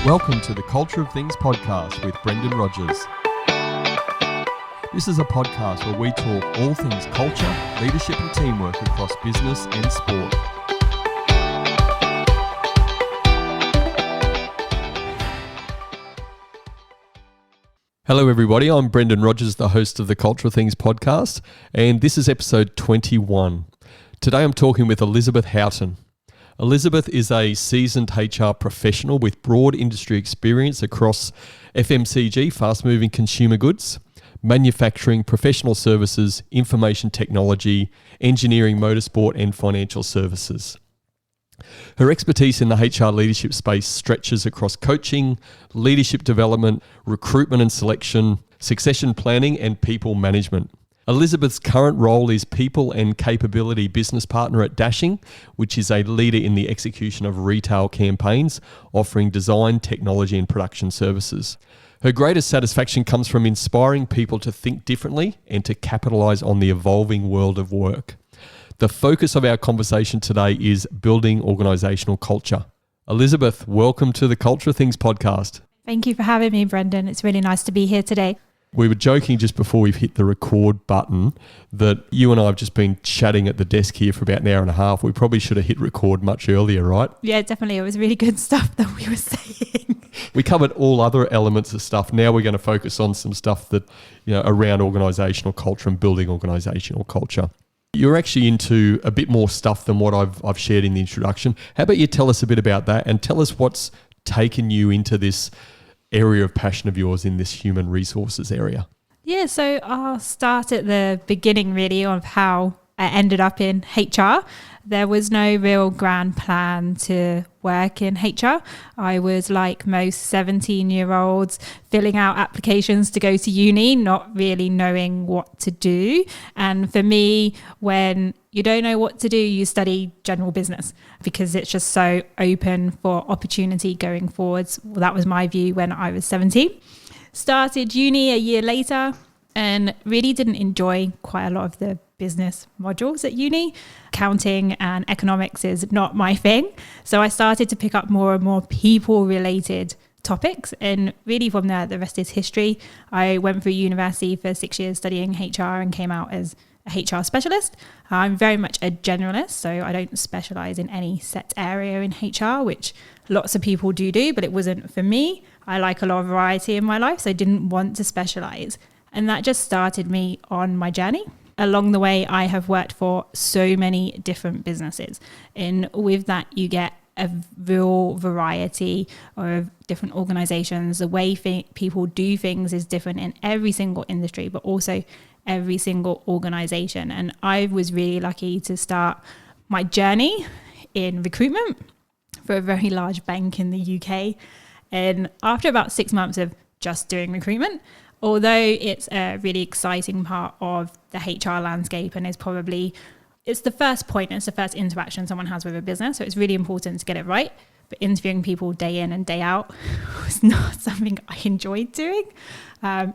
Welcome to the Culture of Things podcast with Brendan Rogers. This is a podcast where we talk all things culture, leadership and teamwork across business and sport. Hello everybody, I'm Brendan Rogers, the host of the Culture of Things podcast, and this is episode 21. Today I'm talking with Elizabeth Houghton. Elizabeth is a seasoned HR professional with broad industry experience across FMCG, fast-moving consumer goods, manufacturing, professional services, information technology, engineering, motorsport, and financial services. Her expertise in the HR leadership space stretches across coaching, leadership development, recruitment and selection, succession planning, and people management. Elizabeth's current role is People and Capability Business Partner at Dashing, which is a leader in the execution of retail campaigns, offering design, technology, and production services. Her greatest satisfaction comes from inspiring people to think differently and to capitalise on the evolving world of work. The focus of our conversation today is building organisational culture. Elizabeth, welcome to the Culture of Things podcast. Thank you for having me, Brendan. It's really nice to be here today. We were joking just before we've hit the record button that you and I have just been chatting at the desk here for about an hour and a half. We probably should have hit record much earlier, right? Yeah, definitely. It was really good stuff that we were saying. We covered all other elements of stuff. Now we're going to focus on some stuff that, around organisational culture and building organisational culture. You're actually into a bit more stuff than what I've shared in the introduction. How about you tell us a bit about that and tell us what's taken you into this area of passion of yours in this human resources area? Yeah, so I'll start at the beginning really of how I ended up in HR. There was no real grand plan to work in HR. I was like most 17-year-olds filling out applications to go to uni, not really knowing what to do. And for me, when you don't know what to do, you study general business because it's just so open for opportunity going forwards. Well, that was my view when I was 17. Started uni a year later and really didn't enjoy quite a lot of the business modules at uni. Accounting and economics is not my thing. So I started to pick up more and more people-related topics, and really from there, the rest is history. I went through university for 6 years studying HR and came out as a HR specialist. I'm very much a generalist, so I don't specialize in any set area in HR, which lots of people do, but it wasn't for me. I like a lot of variety in my life, so I didn't want to specialize. And that just started me on my journey. Along the way, I have worked for so many different businesses. And with that, you get a real variety of different organizations. The way people do things is different in every single industry, but also every single organization. And I was really lucky to start my journey in recruitment for a very large bank in the UK. And after about 6 months of just doing recruitment, although it's a really exciting part of the HR landscape and it's the first point, it's the first interaction someone has with a business. So it's really important to get it right. But interviewing people day in and day out was not something I enjoyed doing.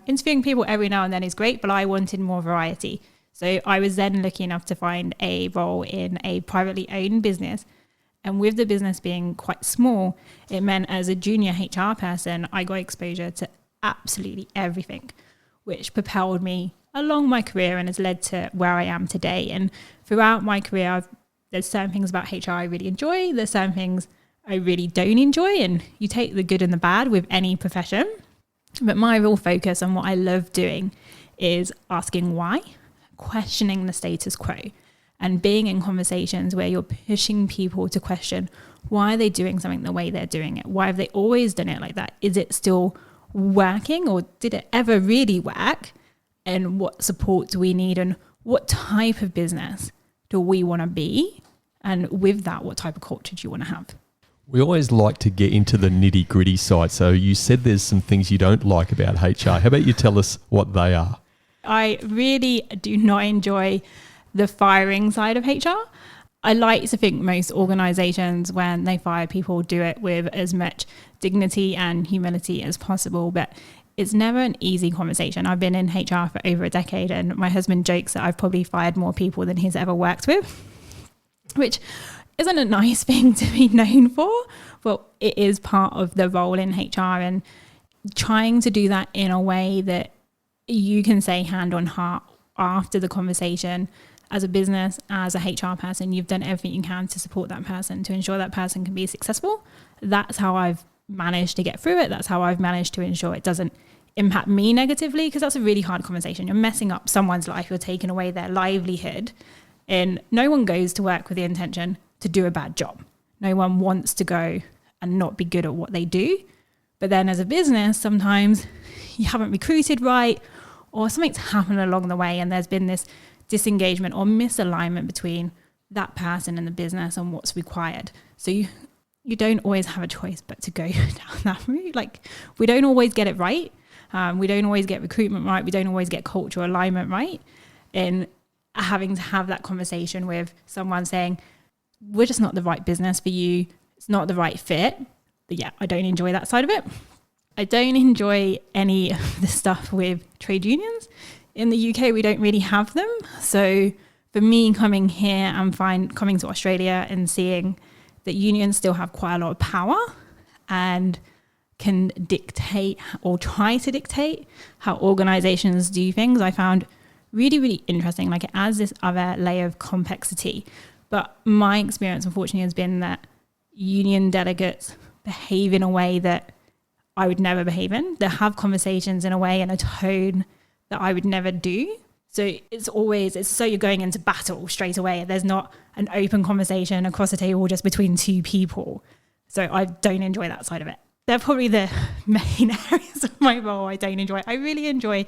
Interviewing people every now and then is great, but I wanted more variety. So I was then lucky enough to find a role in a privately owned business. And with the business being quite small, it meant as a junior HR person, I got exposure to absolutely everything, which propelled me along my career and has led to where I am today. And throughout my career, there's certain things about HR I really enjoy. There's certain things I really don't enjoy. And you take the good and the bad with any profession. But my real focus on what I love doing is asking why, questioning the status quo, and being in conversations where you're pushing people to question why are they doing something the way they're doing it? Why have they always done it like that? Is it still working, or did it ever really work? And what support do we need, and what type of business do we want to be? And with that, what type of culture do you want to have? We always like to get into the nitty gritty side. So you said there's some things you don't like about HR. How about you tell us what they are? I really do not enjoy the firing side of HR. I like to think most organizations, when they fire people, do it with as much dignity and humility as possible. But it's never an easy conversation. I've been in HR for over a decade, and my husband jokes that I've probably fired more people than he's ever worked with, which isn't a nice thing to be known for, but it is part of the role in HR, and trying to do that in a way that you can say hand on heart after the conversation, as a business, as a HR person, you've done everything you can to support that person, to ensure that person can be successful. That's how I've managed to get through it. That's how I've managed to ensure it doesn't impact me negatively, because that's a really hard conversation. You're messing up someone's life. You're taking away their livelihood. And no one goes to work with the intention to do a bad job. No one wants to go and not be good at what they do. But then as a business, sometimes you haven't recruited right, or something's happened along the way and there's been this disengagement or misalignment between that person and the business and what's required. So you don't always have a choice but to go down that route. Like, we don't always get it right. We don't always get recruitment right. We don't always get cultural alignment right. And having to have that conversation with someone saying, we're just not the right business for you. It's not the right fit. But yeah, I don't enjoy that side of it. I don't enjoy any of the stuff with trade unions. In the UK, we don't really have them. So for me, coming here and coming to Australia and seeing that unions still have quite a lot of power and can dictate or try to dictate how organisations do things, I found really, really interesting. Like, it adds this other layer of complexity. But my experience, unfortunately, has been that union delegates behave in a way that I would never behave in. They have conversations in a way and a tone that I would never do. So it's so you're going into battle straight away. There's not an open conversation across the table just between two people. So I don't enjoy that side of it. They're probably the main areas of my role I don't enjoy. I really enjoy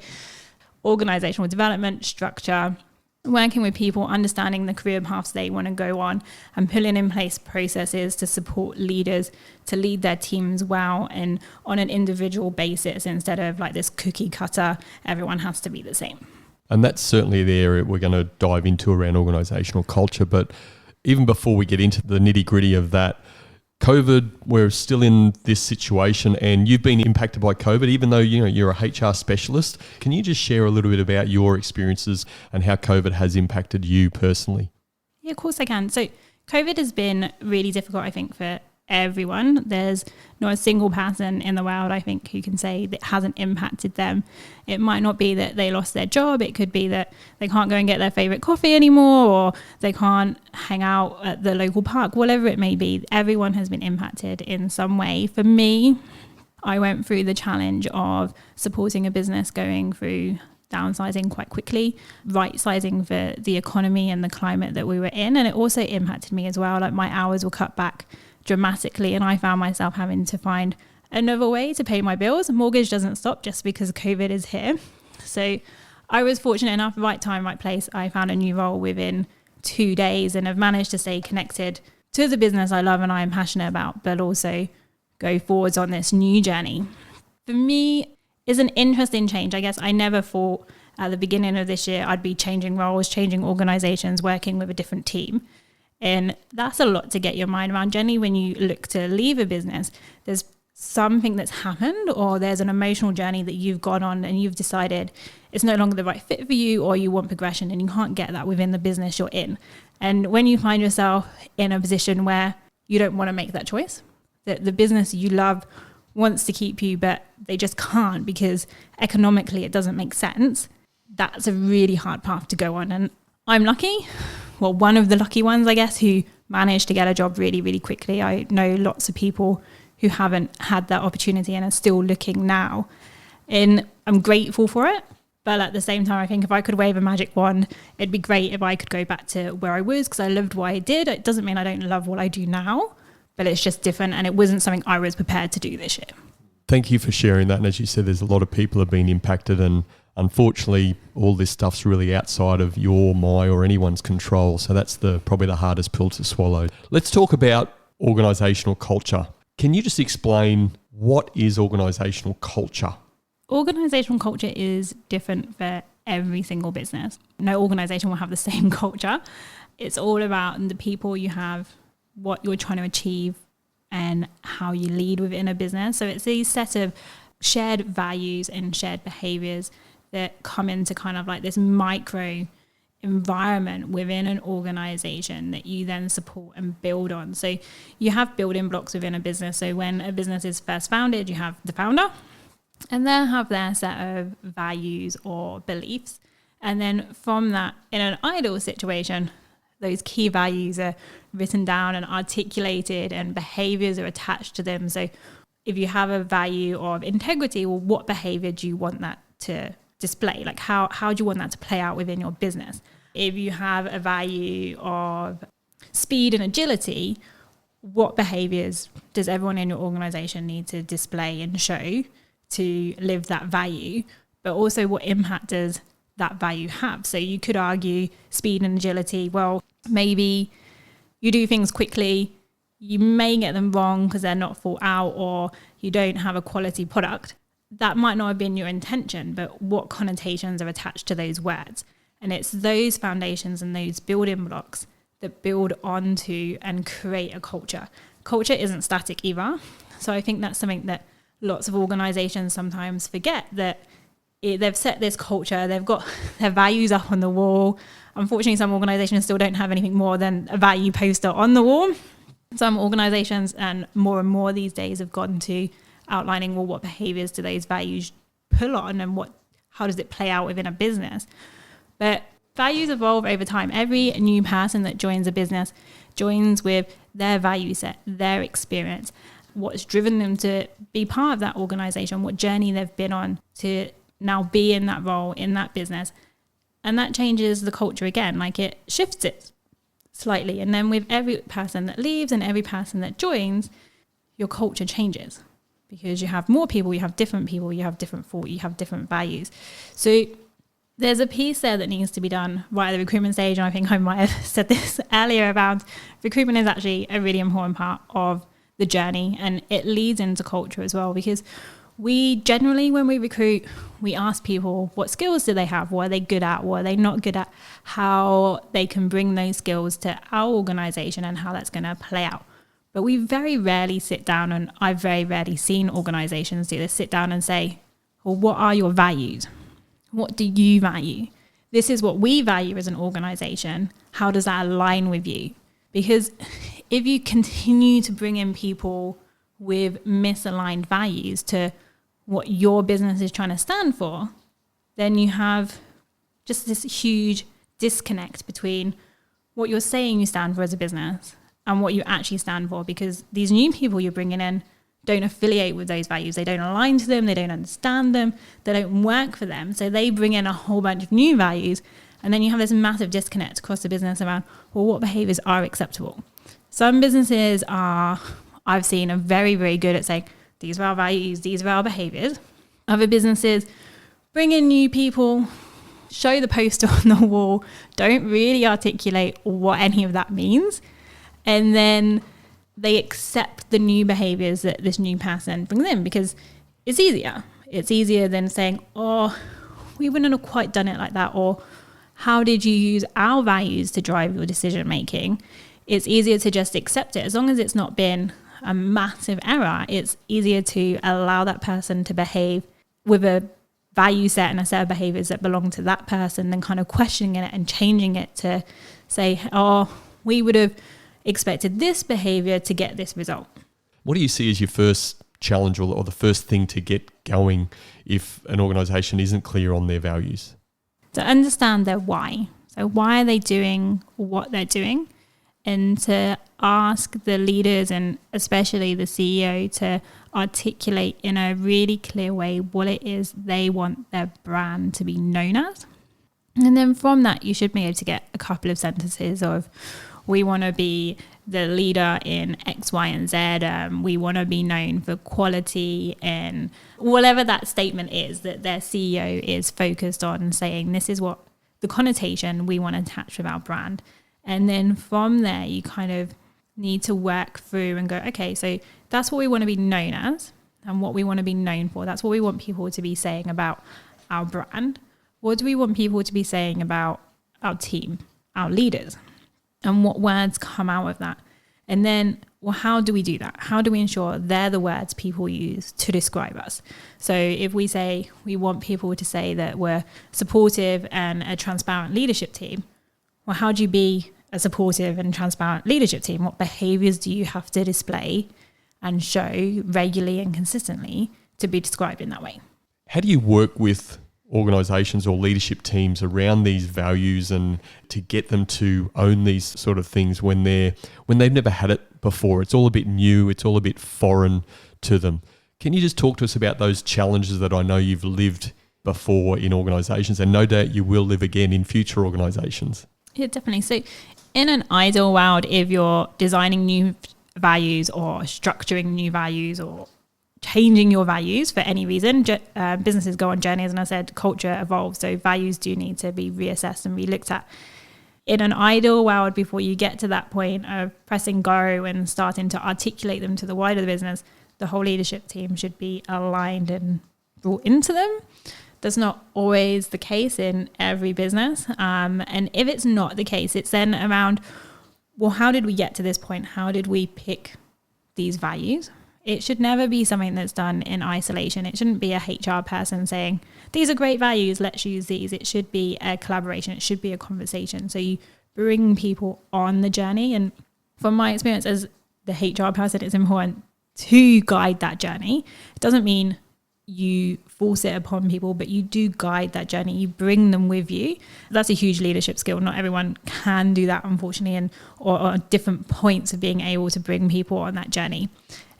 organisational development, structure, working with people, understanding the career paths they want to go on, and putting in place processes to support leaders to lead their teams well and on an individual basis, instead of like this cookie cutter, everyone has to be the same. And that's certainly the area we're going to dive into around organisational culture. But even before we get into the nitty gritty of that, COVID, we're still in this situation, and you've been impacted by COVID, even though you're a HR specialist. Can you just share a little bit about your experiences and how COVID has impacted you personally? Yeah, of course I can. So COVID has been really difficult, I think, for everyone. There's not a single person in the world, I think, who can say that hasn't impacted them. It might not be that they lost their job. It could be that they can't go and get their favorite coffee anymore, or they can't hang out at the local park, whatever it may be. Everyone has been impacted in some way. For me, I went through the challenge of supporting a business going through downsizing quite quickly, right sizing for the economy and the climate that we were in. And it also impacted me as well. Like, my hours were cut back dramatically, and I found myself having to find another way to pay my bills. Mortgage doesn't stop just because COVID is here. So I was fortunate enough, right time, right place. I found a new role within 2 days and have managed to stay connected to the business I love and I am passionate about, but also go forwards on this new journey. For me, it's an interesting change. I guess I never thought at the beginning of this year I'd be changing roles, changing organizations, working with a different team. And that's a lot to get your mind around. Generally, when you look to leave a business, there's something that's happened, or there's an emotional journey that you've gone on and you've decided it's no longer the right fit for you, or you want progression and you can't get that within the business you're in. And when you find yourself in a position where you don't want to make that choice, that the business you love wants to keep you, but they just can't because economically it doesn't make sense, that's a really hard path to go on. And I'm lucky. Well, one of the lucky ones, I guess, who managed to get a job really, really quickly. I know lots of people who haven't had that opportunity and are still looking now. And I'm grateful for it. But at the same time, I think if I could wave a magic wand, it'd be great if I could go back to where I was, because I loved what I did. It doesn't mean I don't love what I do now, but it's just different. And it wasn't something I was prepared to do this year. Thank you for sharing that. And as you said, there's a lot of people have been impacted, and unfortunately, all this stuff's really outside of your, my, or anyone's control. So that's probably the hardest pill to swallow. Let's talk about organisational culture. Can you just explain what is organisational culture? Organisational culture is different for every single business. No organisation will have the same culture. It's all about the people you have, what you're trying to achieve, and how you lead within a business. So it's these set of shared values and shared behaviours that come into kind of like this micro environment within an organization that you then support and build on. So you have building blocks within a business. So when a business is first founded, you have the founder, and they'll have their set of values or beliefs. And then from that, in an ideal situation, those key values are written down and articulated, and behaviors are attached to them. So if you have a value of integrity, well, what behavior do you want that to display? Like how do you want that to play out within your business? If you have a value of speed and agility, what behaviors does everyone in your organization need to display and show to live that value? But also, what impact does that value have? So you could argue speed and agility. Well, maybe you do things quickly, you may get them wrong because they're not thought out, or you don't have a quality product. That might not have been your intention, but what connotations are attached to those words? And it's those foundations and those building blocks that build onto and create a culture. Culture isn't static either. So I think that's something that lots of organizations sometimes forget, that they've set this culture, they've got their values up on the wall. Unfortunately, some organizations still don't have anything more than a value poster on the wall. Some organizations, and more these days, have gotten to outlining, well, what behaviors do those values pull on, and how does it play out within a business? But values evolve over time. Every new person that joins a business joins with their value set, their experience, what's driven them to be part of that organization, what journey they've been on to now be in that role, in that business. And that changes the culture again, like it shifts it slightly. And then with every person that leaves and every person that joins, your culture changes, because you have more people, you have different people, you have different thought, you have different values. So there's a piece there that needs to be done right at the recruitment stage. And I think I might have said this earlier about recruitment is actually a really important part of the journey, and it leads into culture as well, because we generally, when we recruit, we ask people what skills do they have, what are they good at, what are they not good at, how they can bring those skills to our organization and how that's going to play out. But we very rarely sit down, and I've very rarely seen organizations do this, sit down and say, well, what are your values? What do you value? This is what we value as an organization. How does that align with you? Because if you continue to bring in people with misaligned values to what your business is trying to stand for, then you have just this huge disconnect between what you're saying you stand for as a business and what you actually stand for, because these new people you're bringing in don't affiliate with those values. They don't align to them. They don't understand them. They don't work for them. So they bring in a whole bunch of new values. And then you have this massive disconnect across the business around, well, what behaviors are acceptable? Some businesses I've seen are very, very good at saying, these are our values, these are our behaviors. Other businesses bring in new people, show the poster on the wall, don't really articulate what any of that means. And then they accept the new behaviors that this new person brings in, because it's easier. It's easier than saying, oh, we wouldn't have quite done it like that. Or how did you use our values to drive your decision making? It's easier to just accept it. As long as it's not been a massive error, it's easier to allow that person to behave with a value set and a set of behaviors that belong to that person than kind of questioning it and changing it to say, oh, we would have expected this behavior to get this result. What do you see as your first challenge or the first thing to get going if an organisation isn't clear on their values? To understand their why. So why are they doing what they're doing? And to ask the leaders and especially the CEO to articulate in a really clear way what it is they want their brand to be known as. And then from that, you should be able to get a couple of sentences of, we want to be the leader in X, Y, and Z. We want to be known for quality, and whatever that statement is that their CEO is focused on saying, this is what the connotation we want to attach with our brand. And then from there, you kind of need to work through and go, okay, so that's what we want to be known as and what we want to be known for. That's what we want people to be saying about our brand. What do we want people to be saying about our team, our leaders? And what words come out of that? And then well, how do we do that? How do we ensure they're the words people use to describe us? So if we say we want people to say that we're supportive and a transparent leadership team, well, how do you be a supportive and transparent leadership team? What behaviours do you have to display and show regularly and consistently to be described in that way? How do you work with organisations or leadership teams around these values and to get them to own these sort of things when they've never had it before? It's all a bit new, it's all a bit foreign to them. Can you just talk to us about those challenges that I know you've lived before in organisations, and no doubt you will live again in future organisations? Yeah, definitely. So in an ideal world, if you're designing new values or structuring new values or changing your values for any reason, businesses go on journeys, and I said culture evolves, so values do need to be reassessed and re-looked at. In an ideal world, before you get to that point of pressing go and starting to articulate them to the wider business, the whole leadership team should be aligned and brought into them. That's not always the case in every business, and if it's not the case, it's then around, well, how did we get to this point? How did we pick these values? It should never be something that's done in isolation. It shouldn't be a HR person saying, these are great values, let's use these. It should be a collaboration. It should be a conversation. So you bring people on the journey. And from my experience as the HR person, it's important to guide that journey. It doesn't mean you force it upon people, but you do guide that journey. You bring them with you. That's a huge leadership skill. Not everyone can do that, unfortunately, and or different points of being able to bring people on that journey.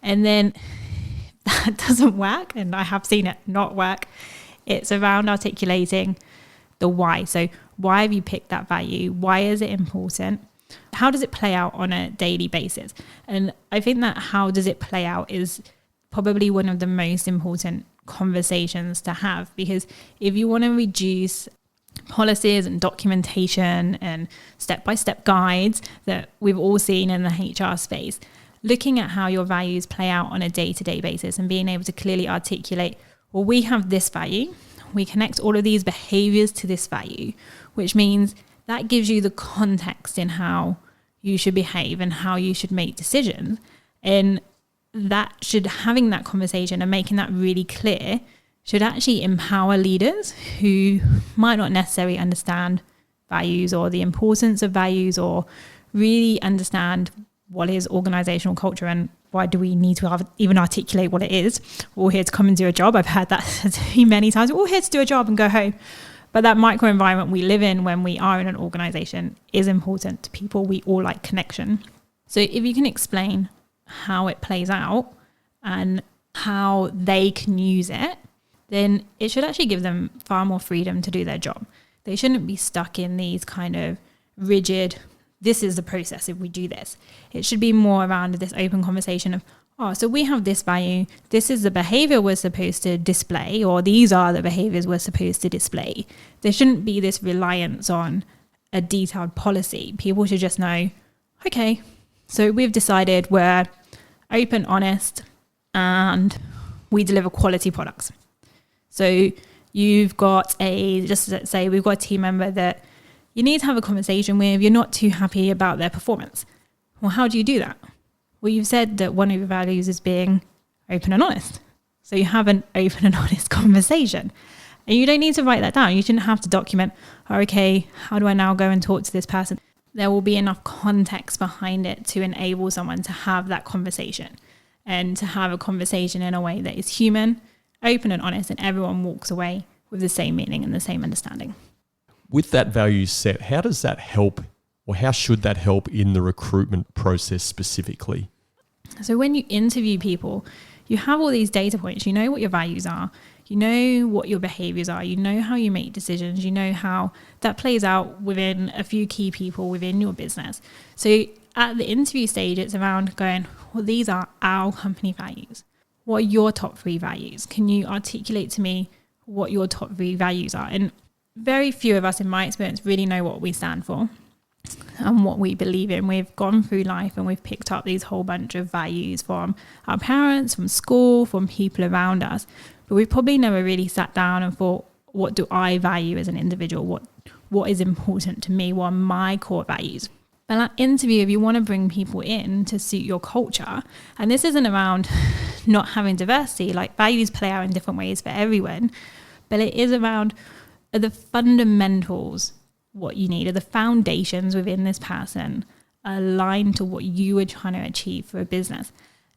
And then that doesn't work, and I have seen it not work. It's around articulating the why. So why have you picked that value? Why is it important? How does it play out on a daily basis? And I think that how does it play out is probably one of the most important conversations to have, because if you want to reduce policies and documentation and step-by-step guides that we've all seen in the HR space, looking at how your values play out on a day-to-day basis and being able to clearly articulate, well, we have this value, we connect all of these behaviors to this value, which means that gives you the context in how you should behave and how you should make decisions. And that should, having that conversation and making that really clear, should actually empower leaders who might not necessarily understand values or the importance of values or really understand what is organisational culture and why do we need to even articulate what it is. We're all here to come and do a job. I've heard that many times. We're all here to do a job and go home. But that micro environment we live in when we are in an organisation is important to people. We all like connection. So if you can explain how it plays out and how they can use it, then it should actually give them far more freedom to do their job. They shouldn't be stuck in these kind of rigid, this is the process if we do this. It should be more around this open conversation of, oh, so we have this value, this is the behavior we're supposed to display, or these are the behaviors we're supposed to display. There shouldn't be this reliance on a detailed policy. People should just know, okay, so we've decided we're open, honest, and we deliver quality products. So you've got just let's say we've got a team member that you need to have a conversation with, you're not too happy about their performance. Well, how do you do that? Well, you've said that one of your values is being open and honest. So you have an open and honest conversation. And you don't need to write that down. You shouldn't have to document, oh, okay, how do I now go and talk to this person? There will be enough context behind it to enable someone to have that conversation and to have a conversation in a way that is human, open and honest, and everyone walks away with the same meaning and the same understanding. With that value set, how does that help, or how should that help in the recruitment process specifically? So when you interview people, you have all these data points. You know what your values are. You know what your behaviors are. You know how you make decisions. You know how that plays out within a few key people within your business. So at the interview stage, it's around going, well, these are our company values. What are your top 3 values? Can you articulate to me what your top 3 values are? And very few of us, in my experience, really know what we stand for and what we believe in. We've gone through life and we've picked up these whole bunch of values from our parents, from school, from people around us. But we've probably never really sat down and thought, what do I value as an individual? What is important to me? What are my core values? But that interview, if you want to bring people in to suit your culture, and this isn't around not having diversity, like values play out in different ways for everyone, but it is around the fundamentals, what you need, are the foundations within this person aligned to what you are trying to achieve for a business.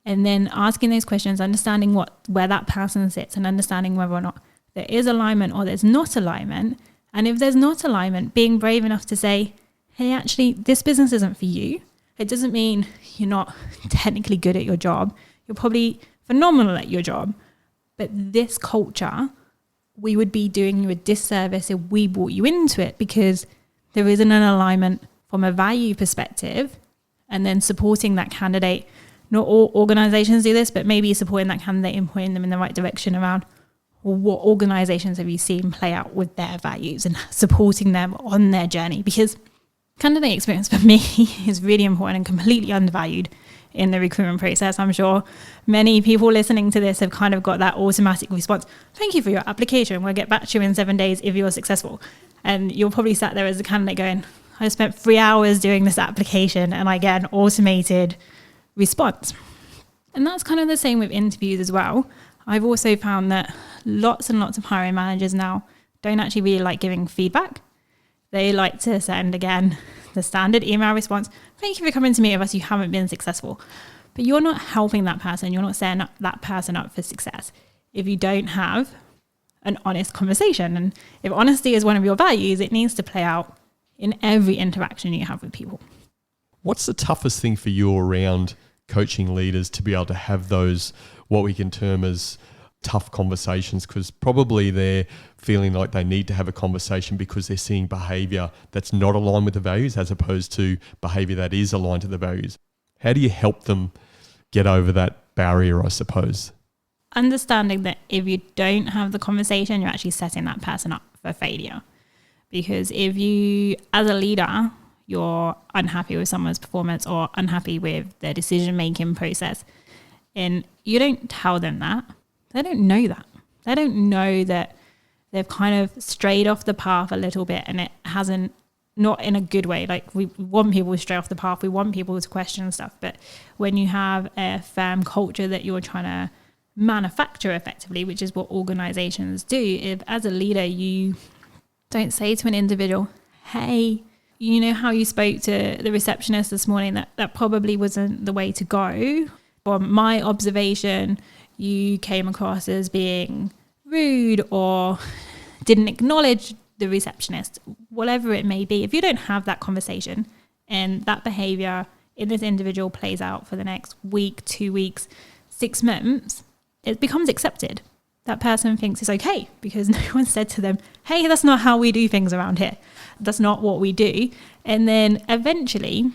And then asking those questions, understanding where that person sits and understanding whether or not there is alignment or there's not alignment. And if there's not alignment, being brave enough to say, hey, actually, this business isn't for you. It doesn't mean you're not technically good at your job. You're probably phenomenal at your job. But this culture, we would be doing you a disservice if we brought you into it, because there isn't an alignment from a value perspective, and then supporting that candidate. Not all organizations do this, but maybe supporting that candidate and pointing them in the right direction around, well, what organizations have you seen play out with their values and supporting them on their journey? Because candidate experience for me is really important and completely undervalued in the recruitment process. I'm sure many people listening to this have kind of got that automatic response. Thank you for your application. We'll get back to you in 7 days if you're successful. And you're probably sat there as a candidate going, I spent 3 hours doing this application and I get an automated response. And that's kind of the same with interviews as well. I've also found that lots and lots of hiring managers now don't actually really like giving feedback. They like to send, again, the standard email response. Thank you for coming to meet with us. You haven't been successful. But you're not helping that person. You're not setting that person up for success if you don't have an honest conversation. And if honesty is one of your values, it needs to play out in every interaction you have with people. What's the toughest thing for you around coaching leaders to be able to have those, what we can term as tough conversations? Because probably they're feeling like they need to have a conversation because they're seeing behaviour that's not aligned with the values as opposed to behaviour that is aligned to the values. How do you help them get over that barrier, I suppose? Understanding that if you don't have the conversation, you're actually setting that person up for failure. Because if you, as a leader, you're unhappy with someone's performance or unhappy with their decision-making process, and you don't tell them that, they don't know that. They don't know that they've kind of strayed off the path a little bit, and it hasn't, not in a good way. Like, we want people to stray off the path. We want people to question stuff. But when you have a firm culture that you're trying to manufacture effectively, which is what organizations do, if as a leader, you don't say to an individual, hey, you know how you spoke to the receptionist this morning, that probably wasn't the way to go. From my observation, you came across as being rude or didn't acknowledge the receptionist, whatever it may be. If you don't have that conversation and that behavior in this individual plays out for the next week, 2 weeks, 6 months, it becomes accepted. That person thinks it's okay because no one said to them, hey, that's not how we do things around here. That's not what we do. And then eventually,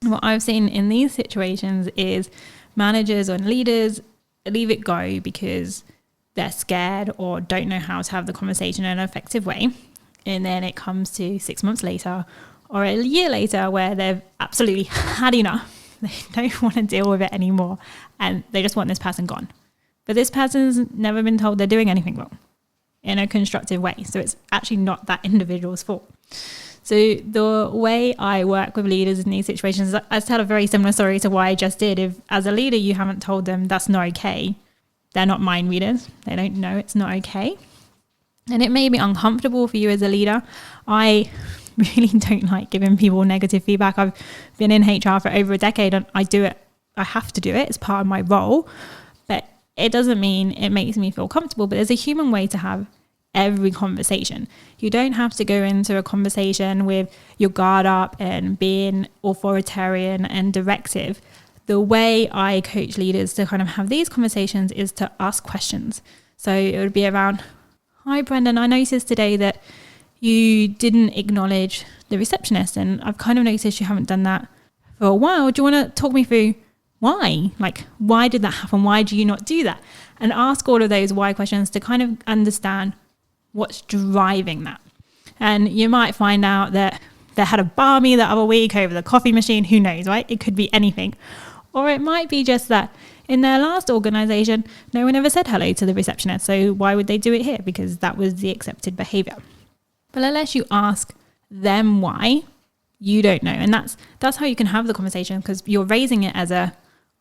what I've seen in these situations is managers or leaders leave it go because they're scared or don't know how to have the conversation in an effective way. And then it comes to 6 months later or a year later where they've absolutely had enough. They don't want to deal with it anymore and they just want this person gone. But this person's never been told they're doing anything wrong in a constructive way. So it's actually not that individual's fault. So the way I work with leaders in these situations, I tell a very similar story to what I just did. If as a leader, you haven't told them that's not okay, they're not mind readers. They don't know it's not okay. And it may be uncomfortable for you as a leader. I really don't like giving people negative feedback. I've been in HR for over a decade and I do it. I have to do it. It's part of my role. But it doesn't mean it makes me feel comfortable, but there's a human way to have every conversation. You don't have to go into a conversation with your guard up and being authoritarian and directive. The way I coach leaders to kind of have these conversations is to ask questions. So it would be around, hi, Brendan, I noticed today that you didn't acknowledge the receptionist and I've kind of noticed you haven't done that for a while. Do you want to talk me through why? Like, why did that happen? Why do you not do that? And ask all of those why questions to kind of understand what's driving that. And you might find out that they had a barmy the other week over the coffee machine. Who knows, right? It could be anything. Or it might be just that in their last organization, no one ever said hello to the receptionist. So why would they do it here? Because that was the accepted behavior. But unless you ask them why, you don't know. And that's how you can have the conversation, because you're raising it as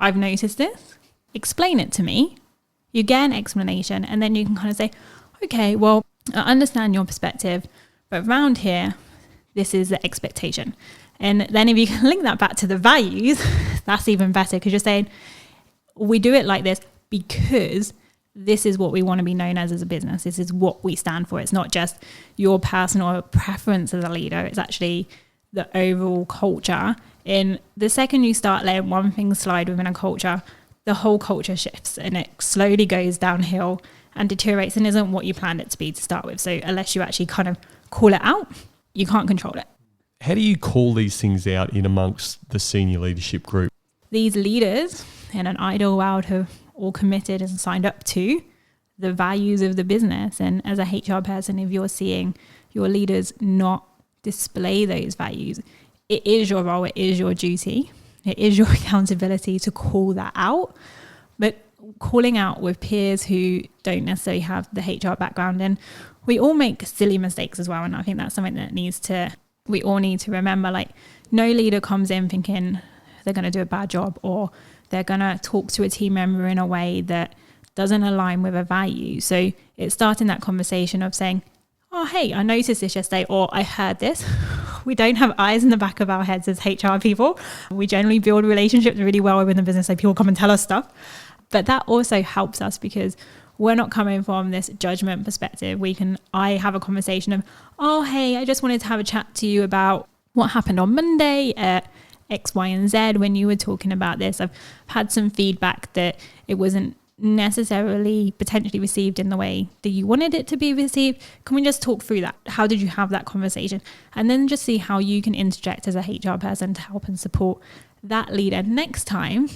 I've noticed this, explain it to me. You get an explanation, and then you can kind of say, okay, well, I understand your perspective, but around here, this is the expectation. And then if you can link that back to the values, that's even better, because you're saying, we do it like this because this is what we want to be known as a business. This is what we stand for. It's not just your personal preference as a leader. It's actually the overall culture. And the second you start letting one thing slide within a culture, the whole culture shifts and it slowly goes downhill and deteriorates and isn't what you planned it to be to start with. So unless you actually kind of call it out, you can't control it. How do you call these things out in amongst the senior leadership group? These leaders in an ideal world have all committed and signed up to the values of the business. And as a HR person, if you're seeing your leaders not display those values, it is your role, it is your duty, it is your accountability to call that out. But calling out with peers who don't necessarily have the HR background, and we all make silly mistakes as well. And I think that's something that we all need to remember. Like, no leader comes in thinking they're going to do a bad job, or they're going to talk to a team member in a way that doesn't align with a value. So it's starting that conversation of saying, oh, hey, I noticed this yesterday, or I heard this. We don't have eyes in the back of our heads as HR people. We generally build relationships really well within the business, so people come and tell us stuff. But that also helps us because we're not coming from this judgment perspective. I have a conversation of, oh, hey, I just wanted to have a chat to you about what happened on Monday at X, Y, and Z when you were talking about this. I've had some feedback that it wasn't necessarily potentially received in the way that you wanted it to be received. Can we just talk through that? How did you have that conversation? And then just see how you can interject as a HR person to help and support that leader next time,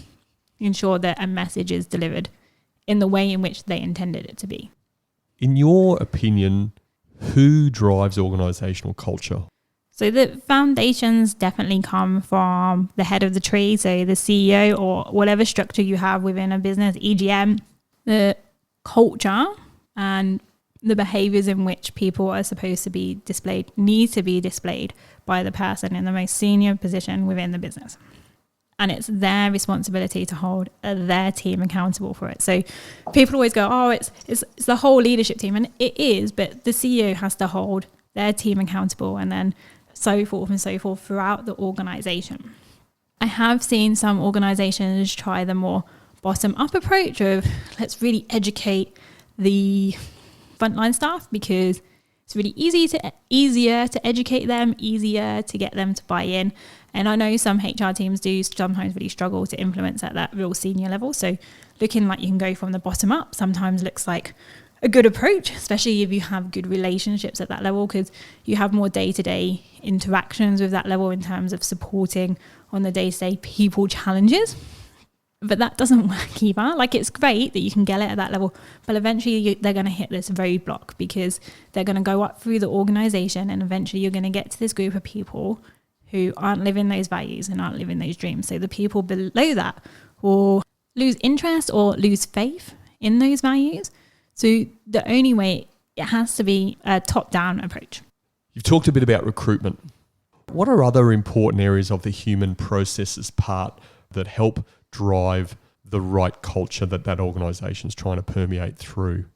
ensure that a message is delivered in the way in which they intended it to be. In your opinion, who drives organisational culture? So the foundations definitely come from the head of the tree, so the CEO or whatever structure you have within a business, EGM. The culture and the behaviours in which people are supposed to be displayed need to be displayed by the person in the most senior position within the business. And it's their responsibility to hold their team accountable for it. So people always go, oh, it's the whole leadership team. And it is, but the CEO has to hold their team accountable, and then so forth and so forth throughout the organisation. I have seen some organisations try the more bottom-up approach of let's really educate the frontline staff because it's really easier to educate them, easier to get them to buy in. And I know some HR teams do sometimes really struggle to influence at that real senior level. So looking like you can go from the bottom up sometimes looks like a good approach, especially if you have good relationships at that level, because you have more day-to-day interactions with that level in terms of supporting on the day-to-day people challenges. But that doesn't work either. Like, it's great that you can get it at that level, but eventually they're going to hit this roadblock because they're going to go up through the organisation, and eventually you're going to get to this group of people who aren't living those values and aren't living those dreams. So the people below that will lose interest or lose faith in those values. So the only way, it has to be a top-down approach. You've talked a bit about recruitment. What are other important areas of the human processes part that help drive the right culture that organisation is trying to permeate through?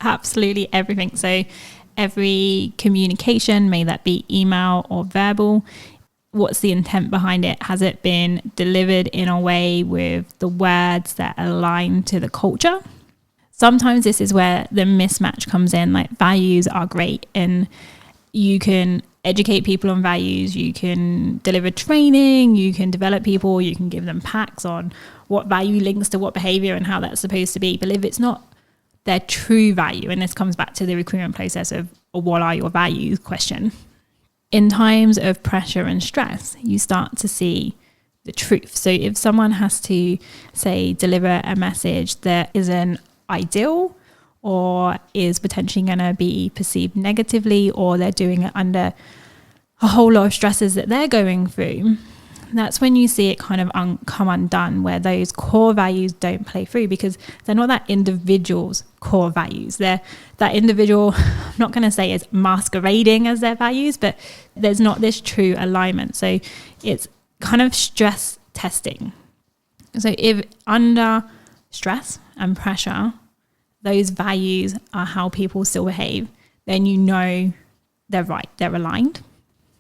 Absolutely everything. So every communication, may that be email or verbal, what's the intent behind it? Has it been delivered in a way with the words that align to the culture? Sometimes this is where the mismatch comes in. Like, values are great and you can educate people on values, you can deliver training, you can develop people, you can give them packs on what value links to what behavior and how that's supposed to be. But if it's not their true value, and this comes back to the recruitment process of what are your values question, in times of pressure and stress, you start to see the truth. So if someone has to, say, deliver a message that isn't ideal or is potentially going to be perceived negatively, or they're doing it under a whole lot of stresses that they're going through, that's when you see it kind of come undone, where those core values don't play through because they're not that individual's core values. They're that individual, I'm not going to say it's masquerading as their values, but there's not this true alignment. So it's kind of stress testing. So if under stress and pressure, those values are how people still behave, then you know they're right, they're aligned.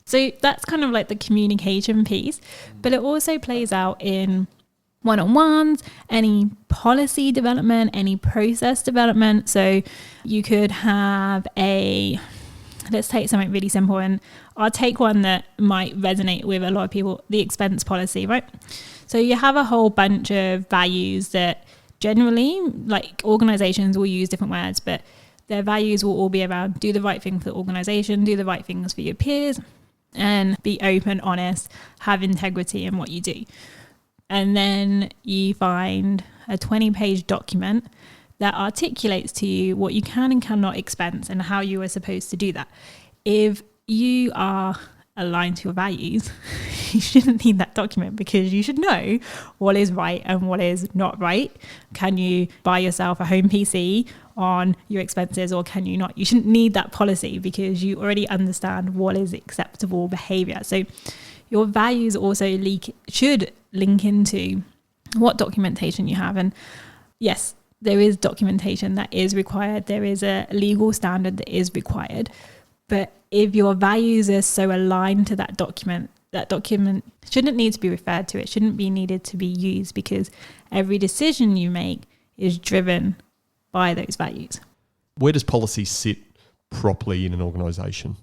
So that's kind of like the communication piece, but it also plays out in one-on-ones, any policy development, any process development. So you could have let's take something really simple, and I'll take one that might resonate with a lot of people, the expense policy, right? So you have a whole bunch of values that generally, like organizations will use different words, but their values will all be around do the right thing for the organization, do the right things for your peers, and be open, honest, have integrity in what you do. And then you find a 20-page document that articulates to you what you can and cannot expense and how you are supposed to do that. If you are aligned to your values, you shouldn't need that document because you should know what is right and what is not right. Can you buy yourself a home PC on your expenses or can you not? You shouldn't need that policy because you already understand what is acceptable behavior. So your values also should link into what documentation you have. And yes, there is documentation that is required. There is a legal standard that is required. But if your values are so aligned to that document shouldn't need to be referred to. It shouldn't be needed to be used because every decision you make is driven by those values. Where does policy sit properly in an organisation?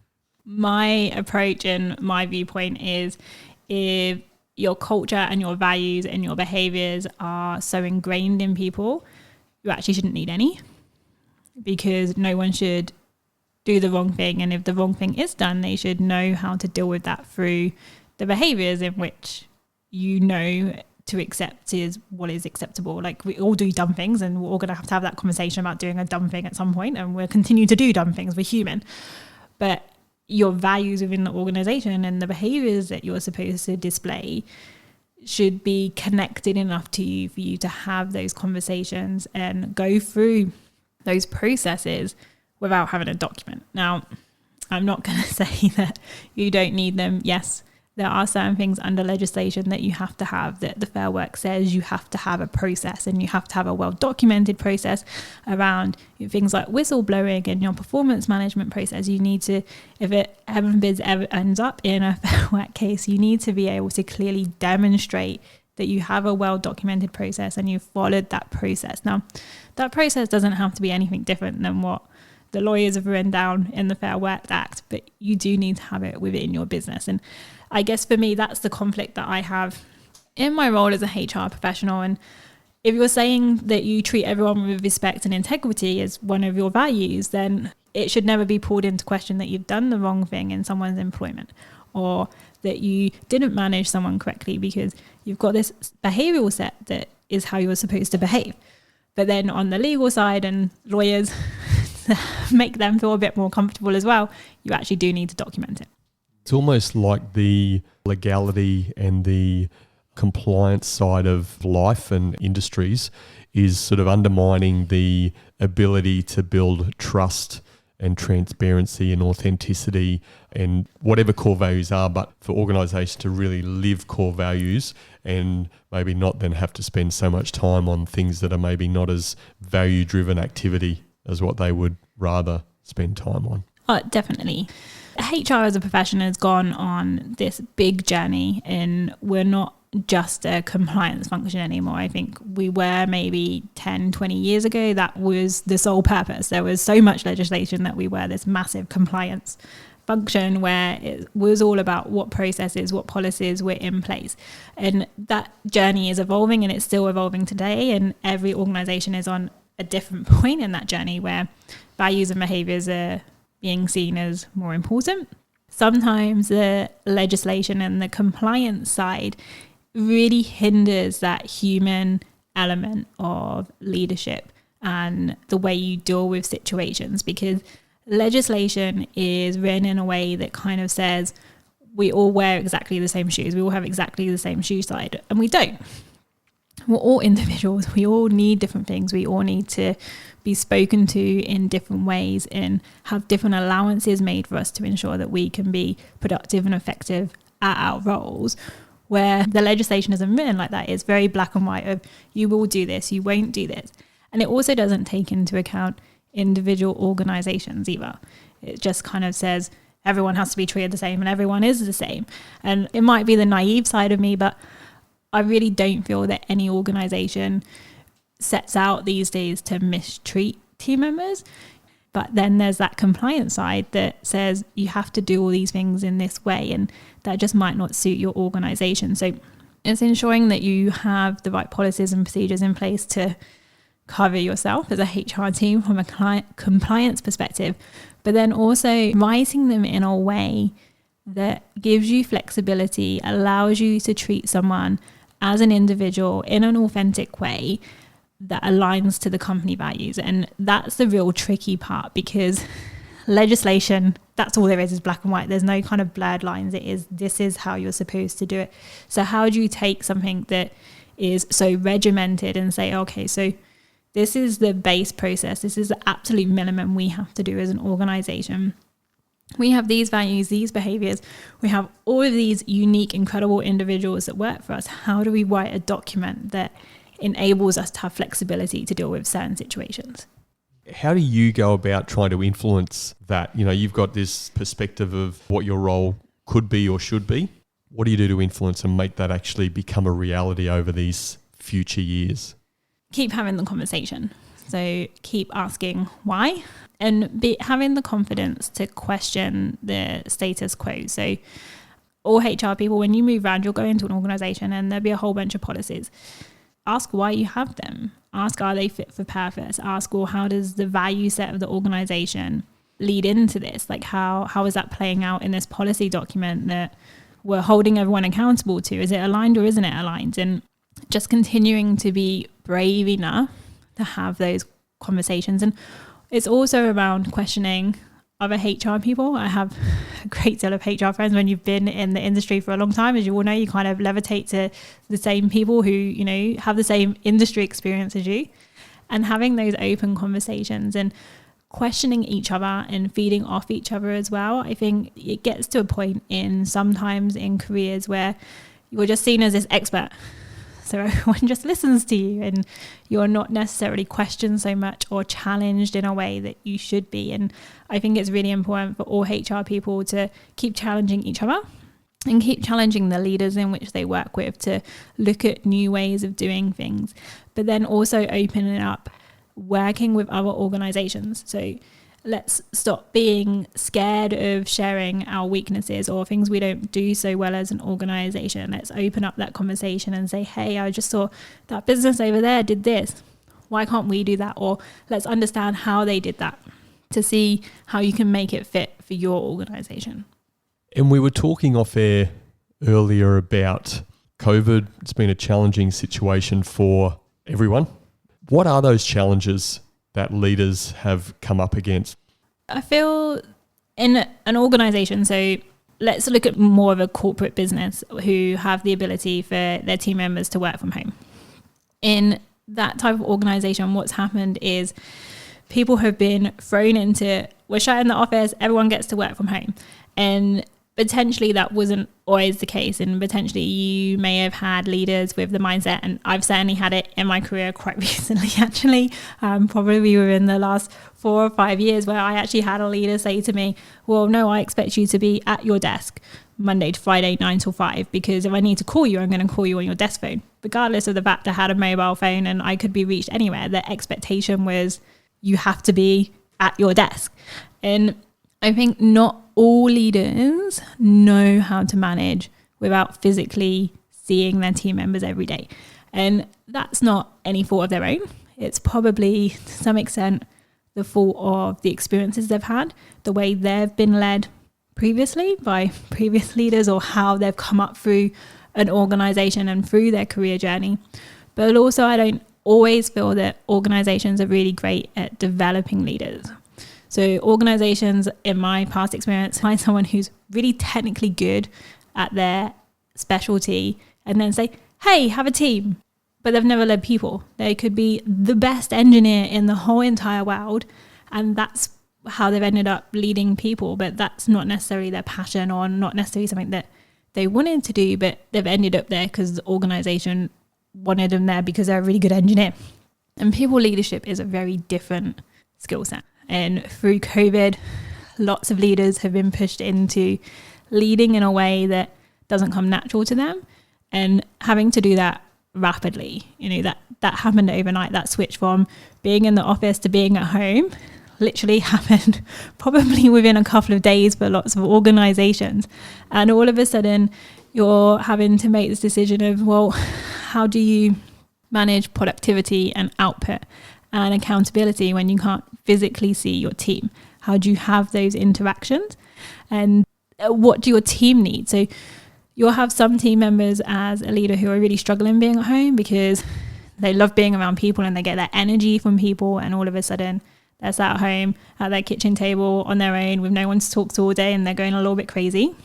My approach and my viewpoint is if your culture and your values and your behaviours are so ingrained in people, you actually shouldn't need any because no one should do the wrong thing. And if the wrong thing is done, they should know how to deal with that through the behaviours in which you know to accept is what is acceptable. Like we all do dumb things and we're all going to have that conversation about doing a dumb thing at some point and we'll continue to do dumb things. We're human. But your values within the organisation and the behaviours that you're supposed to display should be connected enough to you for you to have those conversations and go through those processes without having a document. Now, I'm not going to say that you don't need them. Yes, there are certain things under legislation that you have to have, that the Fair Work says you have to have a process and you have to have a well-documented process around things like whistleblowing and your performance management process. You need to, if it heaven bids ever ends up in a Fair Work case, you need to be able to clearly demonstrate that you have a well-documented process and you've followed that process. Now, that process doesn't have to be anything different than what the lawyers have written down in the Fair Work Act, but you do need to have it within your business. And I guess for me, that's the conflict that I have in my role as a HR professional. And if you're saying that you treat everyone with respect and integrity as one of your values, then it should never be pulled into question that you've done the wrong thing in someone's employment or that you didn't manage someone correctly because you've got this behavioural set that is how you're supposed to behave. But then on the legal side and lawyers make them feel a bit more comfortable as well, you actually do need to document it. It's almost like the legality and the compliance side of life and industries is sort of undermining the ability to build trust and transparency and authenticity and whatever core values are, but for organisations to really live core values and maybe not then have to spend so much time on things that are maybe not as value-driven activity as what they would rather spend time on. Oh, definitely. HR as a profession has gone on this big journey and we're not just a compliance function anymore. I think we were maybe 10, 20 years ago. That was the sole purpose. There was so much legislation that we were this massive compliance function where it was all about what processes, what policies were in place. And that journey is evolving and it's still evolving today. And every organisation is on a different point in that journey where values and behaviours are being seen as more important. Sometimes the legislation and the compliance side really hinders that human element of leadership and the way you deal with situations, because legislation is written in a way that kind of says we all wear exactly the same shoes. We all have exactly the same shoe size, and we don't. We're all individuals. We all need different things. We all need to be spoken to in different ways and have different allowances made for us to ensure that we can be productive and effective at our roles, where the legislation isn't written like that. It's very black and white of you will do this, you won't do this. And it also doesn't take into account individual organisations either. It just kind of says everyone has to be treated the same and everyone is the same. And it might be the naive side of me, but I really don't feel that any organisation sets out these days to mistreat team members. But then there's that compliance side that says you have to do all these things in this way, and that just might not suit your organisation. So it's ensuring that you have the right policies and procedures in place to cover yourself as a HR team from a compliance perspective, but then also writing them in a way that gives you flexibility, allows you to treat someone as an individual in an authentic way that aligns to the company values. And that's the real tricky part, because legislation, that's all there is black and white. There's no kind of blurred lines. This is how you're supposed to do it. So how do you take something that is so regimented and say, okay, so this is the base process. This is the absolute minimum we have to do as an organization. We have these values, these behaviors. We have all of these unique, incredible individuals that work for us. How do we write a document that enables us to have flexibility to deal with certain situations? How do you go about trying to influence that? You know, you've got this perspective of what your role could be or should be. What do you do to influence and make that actually become a reality over these future years? Keep having the conversation. So keep asking why, and having the confidence to question the status quo. So all HR people, when you move around, you'll go into an organisation and there'll be a whole bunch of policies. Ask why you have them. Ask, are they fit for purpose? Ask, well, how does the value set of the organisation lead into this? Like how is that playing out in this policy document that we're holding everyone accountable to? Is it aligned or isn't it aligned? And just continuing to be brave enough to have those conversations. And it's also around questioning other HR people. I have a great deal of HR friends. When you've been in the industry for a long time, as you all know, you kind of levitate to the same people who, you know, have the same industry experience as you, and having those open conversations and questioning each other and feeding off each other as well. I think it gets to a point sometimes in careers where you're just seen as this expert. So everyone just listens to you and you're not necessarily questioned so much or challenged in a way that you should be. And I think it's really important for all HR people to keep challenging each other and keep challenging the leaders in which they work with to look at new ways of doing things, but then also opening up working with other organizations. So let's stop being scared of sharing our weaknesses or things we don't do so well as an organization. Let's open up that conversation and say, hey, I just saw that business over there did this. Why can't we do that? Or let's understand how they did that to see how you can make it fit for your organization. And we were talking off air earlier about COVID. It's been a challenging situation for everyone. What are those challenges that leaders have come up against? I feel in an organisation, so let's look at more of a corporate business who have the ability for their team members to work from home. In that type of organisation, what's happened is people have been thrown into, we're shutting the office, everyone gets to work from home. And potentially that wasn't always the case, and potentially you may have had leaders with the mindset, and I've certainly had it in my career quite recently actually, probably within the last 4 or 5 years, where I actually had a leader say to me, well, no, I expect you to be at your desk Monday to Friday 9 till 5, because if I need to call you, I'm going to call you on your desk phone, regardless of the fact I had a mobile phone and I could be reached anywhere. The expectation was you have to be at your desk. And I think not all leaders know how to manage without physically seeing their team members every day. And that's not any fault of their own. It's probably, to some extent, the fault of the experiences they've had, the way they've been led previously by previous leaders, or how they've come up through an organisation and through their career journey. But also, I don't always feel that organisations are really great at developing leaders. So organizations, in my past experience, find someone who's really technically good at their specialty and then say, hey, have a team. But they've never led people. They could be the best engineer in the whole entire world, and that's how they've ended up leading people. But that's not necessarily their passion or not necessarily something that they wanted to do, but they've ended up there because the organization wanted them there because they're a really good engineer. And people leadership is a very different skill set. And through COVID, lots of leaders have been pushed into leading in a way that doesn't come natural to them, and having to do that rapidly. That happened overnight. That switch from being in the office to being at home literally happened probably within a couple of days for lots of organizations. And all of a sudden you're having to make this decision of, well, how do you manage productivity and output and accountability when you can't physically see your team? How do you have those interactions? And what do your team need? So you'll have some team members as a leader who are really struggling being at home because they love being around people and they get that energy from people, and all of a sudden they're sat at home at their kitchen table on their own with no one to talk to all day and they're going a little bit crazy.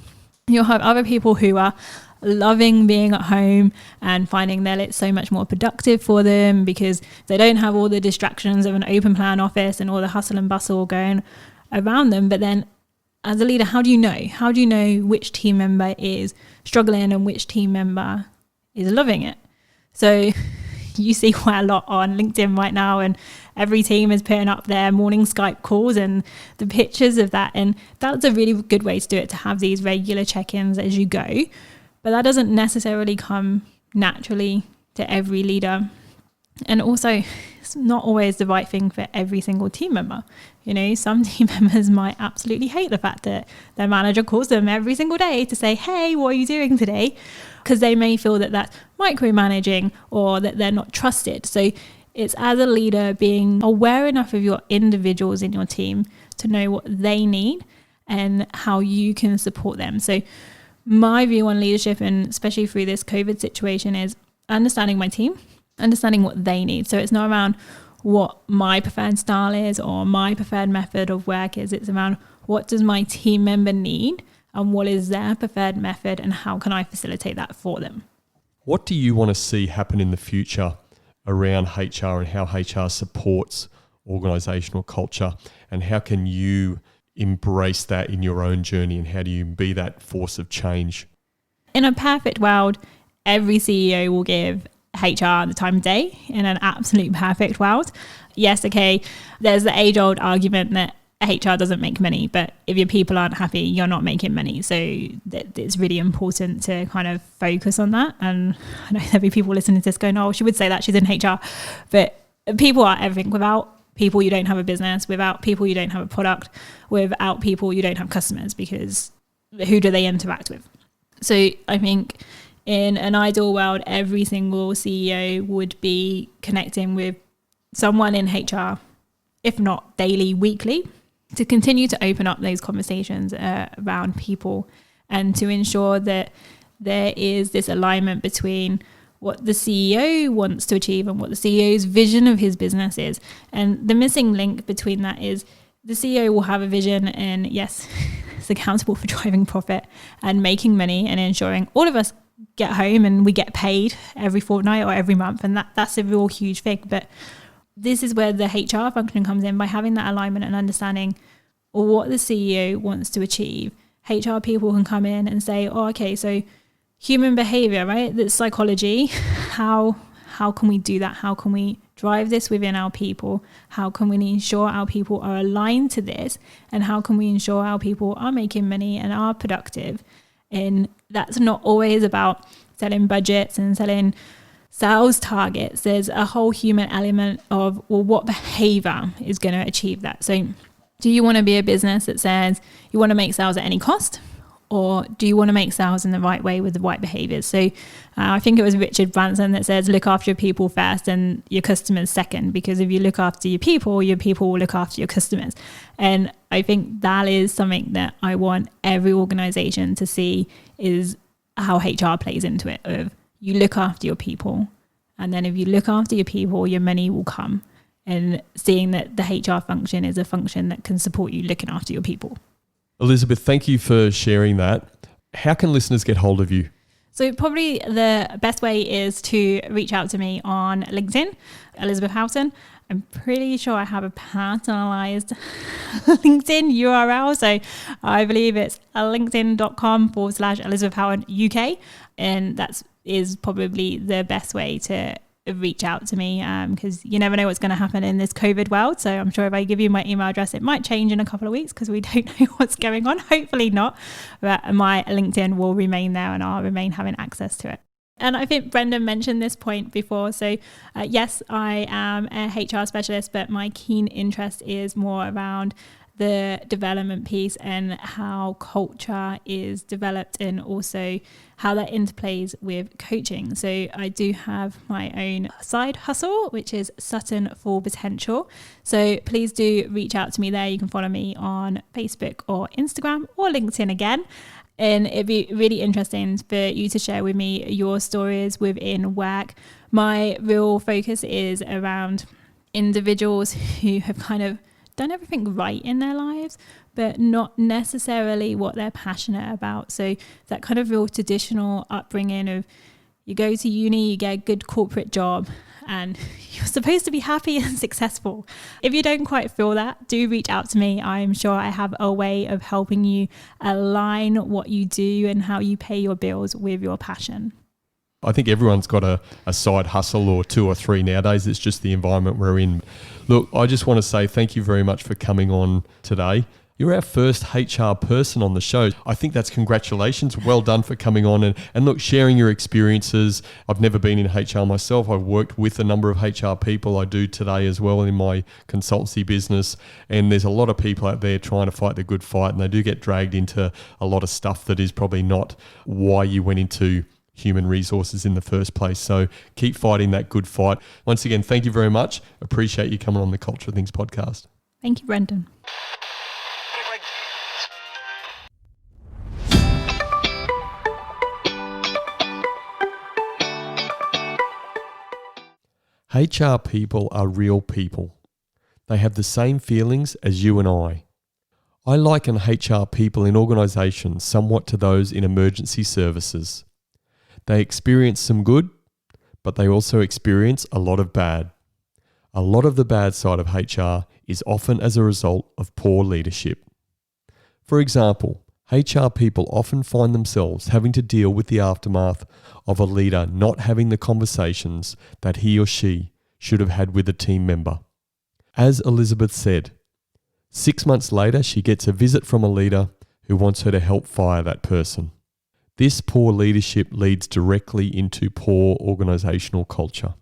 You'll have other people who are loving being at home and finding that it's so much more productive for them because they don't have all the distractions of an open plan office and all the hustle and bustle going around them. But then as a leader, how do you know? How do you know which team member is struggling and which team member is loving it? So you see quite a lot on LinkedIn right now, and every team is putting up their morning Skype calls and the pictures of that. And that's a really good way to do it, to have these regular check-ins as you go. But that doesn't necessarily come naturally to every leader. And also, it's not always the right thing for every single team member. Some team members might absolutely hate the fact that their manager calls them every single day to say, hey, what are you doing today? Because they may feel that that's micromanaging or that they're not trusted. So it's, as a leader, being aware enough of your individuals in your team to know what they need and how you can support them. So my view on leadership, and especially through this COVID situation, is understanding my team, understanding what they need. So it's not around what my preferred style is or my preferred method of work is. It's around what does my team member need and what is their preferred method and how can I facilitate that for them. What do you want to see happen in the future around HR and how HR supports organisational culture, and how can you embrace that in your own journey, and how do you be that force of change? In a perfect world, every CEO will give HR the time of day. In an absolute perfect world, yes, okay, there's the age-old argument that HR doesn't make money, but if your people aren't happy, you're not making money. So it's really important to kind of focus on that. And I know there'll be people listening to this going, oh, she would say that she's in HR, but people are everything. Without people, you don't have a business. Without people, you don't have a product. Without people, you don't have customers, because who do they interact with? So I think in an ideal world, every single CEO would be connecting with someone in HR, if not daily, weekly, to continue to open up those conversations around people, and to ensure that there is this alignment between what the CEO wants to achieve and what the CEO's vision of his business is. And the missing link between that is the CEO will have a vision, and yes, it's accountable for driving profit and making money and ensuring all of us get home and we get paid every fortnight or every month. And that's a real huge thing. But this is where the HR function comes in, by having that alignment and understanding what the CEO wants to achieve. HR people can come in and say, oh, okay, so human behavior, right? That's psychology. How can we do that? How can we drive this within our people? How can we ensure our people are aligned to this? And how can we ensure our people are making money and are productive? And that's not always about selling budgets and selling sales targets. There's a whole human element of, well, what behavior is going to achieve that? So do you want to be a business that says you want to make sales at any cost? Or do you want to make sales in the right way with the right behaviors? So I think it was Richard Branson that says, look after your people first and your customers second, because if you look after your people will look after your customers. And I think that is something that I want every organization to see, is how HR plays into it. Of you look after your people, and then if you look after your people, your money will come. and seeing that the HR function is a function that can support you looking after your people. Elizabeth, thank you for sharing that. How can listeners get hold of you? So probably the best way is to reach out to me on LinkedIn, Elizabeth Houghton. I'm pretty sure I have a personalized LinkedIn URL. So I believe it's linkedin.com/Elizabeth Houghton UK. And that is probably the best way to reach out to me, because you never know what's going to happen in this COVID world. So I'm sure if I give you my email address, it might change in a couple of weeks because we don't know what's going on. Hopefully not. But my LinkedIn will remain there and I'll remain having access to it. And I think Brendan mentioned this point before. So yes, I am a HR specialist, but my keen interest is more around the development piece and how culture is developed and also how that interplays with coaching. So I do have my own side hustle, which is Sutton Full Potential. So please do reach out to me there. You can follow me on Facebook or Instagram or LinkedIn again. And it'd be really interesting for you to share with me your stories within work. My real focus is around individuals who have kind of done everything right in their lives, but not necessarily what they're passionate about. So that kind of real traditional upbringing of you go to uni, you get a good corporate job, and you're supposed to be happy and successful. If you don't quite feel that, do reach out to me. I'm sure I have a way of helping you align what you do and how you pay your bills with your passion. I think everyone's got a side hustle or two or three nowadays. It's just the environment we're in. Look, I just want to say thank you very much for coming on today. You're our first HR person on the show. I think that's congratulations. Well done for coming on and look, sharing your experiences. I've never been in HR myself. I've worked with a number of HR people. I do today as well in my consultancy business. And there's a lot of people out there trying to fight the good fight, and they do get dragged into a lot of stuff that is probably not why you went into human resources in the first place. So keep fighting that good fight. Once again, thank you very much. Appreciate you coming on the Culture of Things podcast. Thank you, Brendan. HR people are real people. They have the same feelings as you and I. I liken HR people in organisations somewhat to those in emergency services. They experience some good, but they also experience a lot of bad. A lot of the bad side of HR is often as a result of poor leadership. For example, HR people often find themselves having to deal with the aftermath of a leader not having the conversations that he or she should have had with a team member. As Elizabeth said, 6 months later she gets a visit from a leader who wants her to help fire that person. This poor leadership leads directly into poor organisational culture.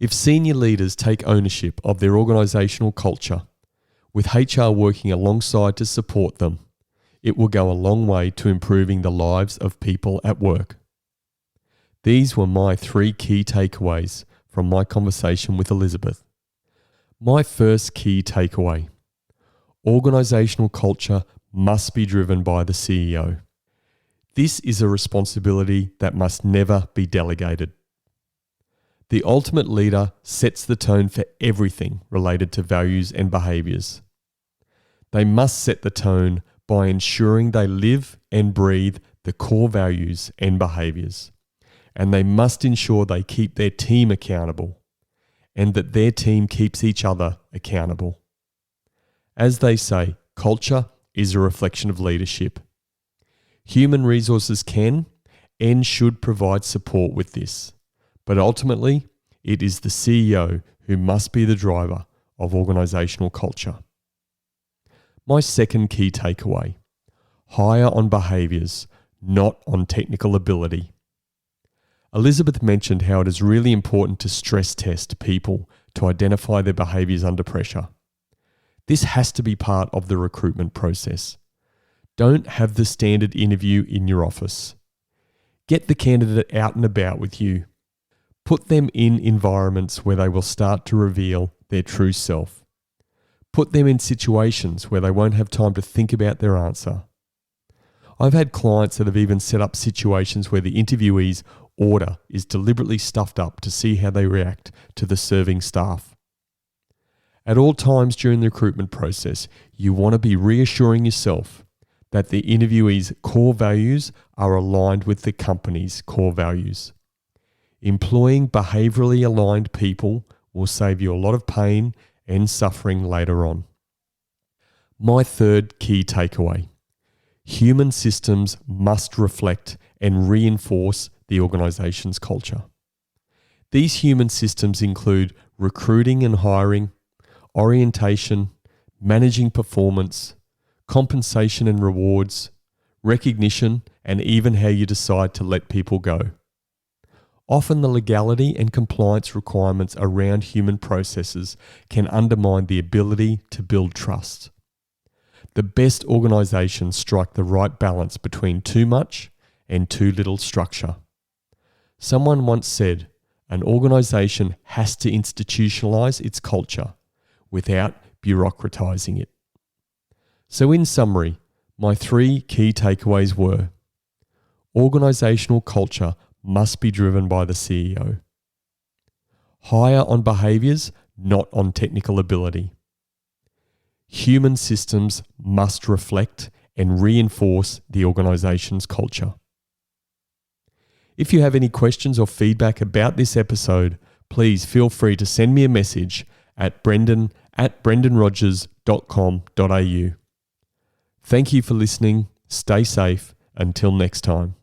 If senior leaders take ownership of their organisational culture, with HR working alongside to support them, it will go a long way to improving the lives of people at work. These were my 3 key takeaways from my conversation with Elizabeth. My first key takeaway: organisational culture must be driven by the CEO. This is a responsibility that must never be delegated. The ultimate leader sets the tone for everything related to values and behaviours. They must set the tone by ensuring they live and breathe the core values and behaviours. And they must ensure they keep their team accountable and that their team keeps each other accountable. As they say, culture is a reflection of leadership. Human resources can and should provide support with this, but ultimately it is the CEO who must be the driver of organisational culture. My second key takeaway: hire on behaviours, not on technical ability. Elizabeth mentioned how it is really important to stress test people to identify their behaviours under pressure. This has to be part of the recruitment process. Don't have the standard interview in your office. Get the candidate out and about with you. Put them in environments where they will start to reveal their true self. Put them in situations where they won't have time to think about their answer. I've had clients that have even set up situations where the interviewee's order is deliberately stuffed up to see how they react to the serving staff. At all times during the recruitment process, you want to be reassuring yourself that the interviewee's core values are aligned with the company's core values. Employing behaviourally aligned people will save you a lot of pain and suffering later on. My third key takeaway: human systems must reflect and reinforce the organisation's culture. These human systems include recruiting and hiring, orientation, managing performance, compensation and rewards, recognition, and even how you decide to let people go. Often the legality and compliance requirements around human processes can undermine the ability to build trust. The best organisations strike the right balance between too much and too little structure. Someone once said, an organisation has to institutionalise its culture without bureaucratising it. So in summary, my 3 key takeaways were: organisational culture must be driven by the CEO. Hire on behaviours, not on technical ability. Human systems must reflect and reinforce the organisation's culture. If you have any questions or feedback about this episode, please feel free to send me a message at brendan@brendanrogers.com.au. Thank you for listening. Stay safe. Until next time.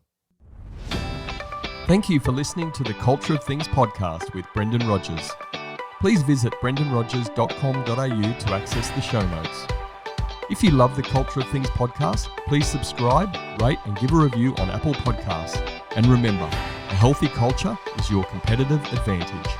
Thank you for listening to the Culture of Things podcast with Brendan Rogers. Please visit brendanrogers.com.au to access the show notes. If you love the Culture of Things podcast, please subscribe, rate and give a review on Apple Podcasts. And remember, a healthy culture is your competitive advantage.